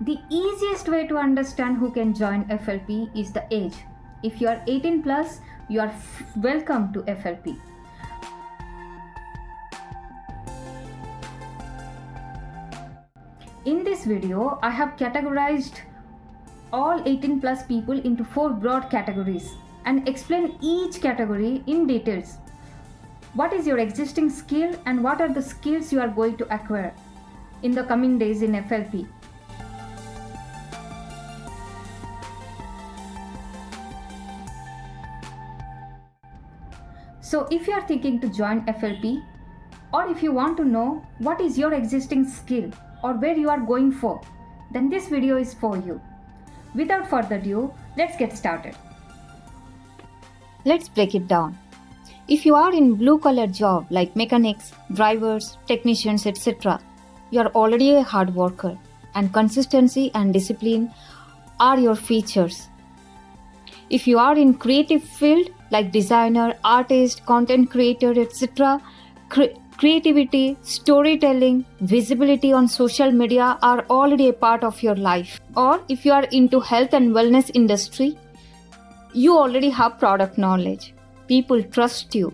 The easiest way to understand who can join FLP is the age. If you are 18 plus, you are welcome to FLP. In this video, I have categorized all 18 plus people into 4 broad categories and explain each category in details. What is your existing skill and what are the skills you are going to acquire in the coming days in FLP? So if you are thinking to join FLP, or if you want to know what is your existing skill or where you are going for, then this video is for you. Without further ado, let's get started. Let's break it down. If you are in blue collar job like mechanics, drivers, technicians, etc., you are already a hard worker and consistency and discipline are your features. If you are in creative field like designer, artist, content creator, etc., creativity, storytelling, visibility on social media are already a part of your life. Or if you are into health and wellness industry, you already have product knowledge. People trust you.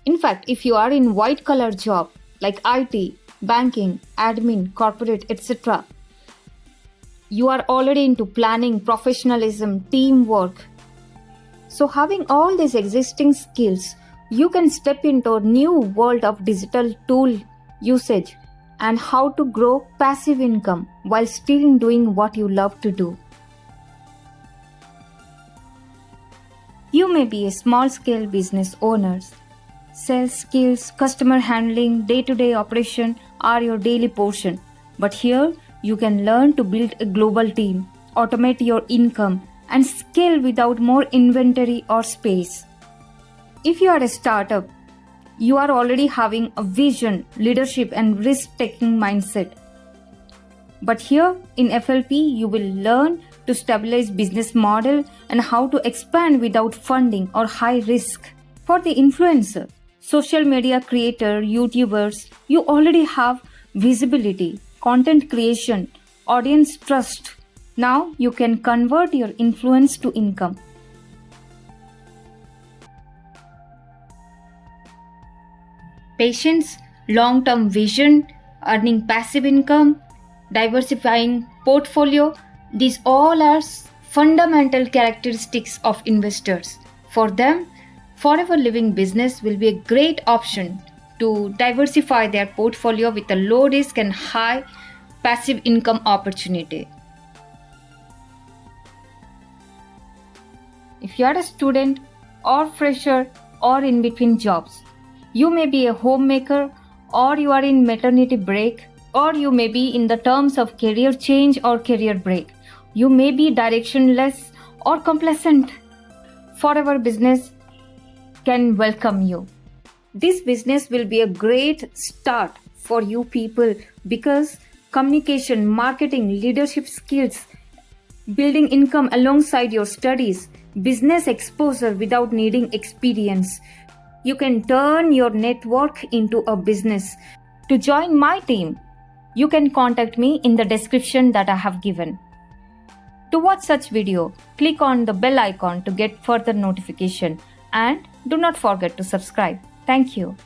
In fact, if you are in white collar job like IT, banking, admin, corporate, etc., you are already into planning, professionalism, teamwork. So having all these existing skills, you can step into a new world of digital tool usage and how to grow passive income while still doing what you love to do. You may be a small-scale business owner. Sales skills, customer handling, day-to-day operation are your daily portion. But here, you can learn to build a global team, automate your income, and scale without more inventory or space. If you are a startup, you are already having a vision, leadership, and risk-taking mindset. But here in FLP, you will learn to stabilize business model and how to expand without funding or high risk. For the influencer, social media creator, YouTubers, you already have visibility, content creation, audience trust. Now you can convert your influence to income. Patience, long-term vision, earning passive income, diversifying portfolio, these all are fundamental characteristics of investors. For them, forever living business will be a great option to diversify their portfolio with a low risk and high passive income opportunity. If you are a student or fresher or in between jobs, you may be a homemaker or you are in maternity break or you may be in the terms of career change or career break. You may be directionless or complacent. Forever business can welcome you. This business will be a great start for you people because communication, marketing, leadership skills, building income alongside your studies, business exposure without needing experience. You can turn your network into a business. To join my team, you can contact me in the description that I have given. To watch such video, click on the bell icon to get further notification and do not forget to subscribe. Thank you.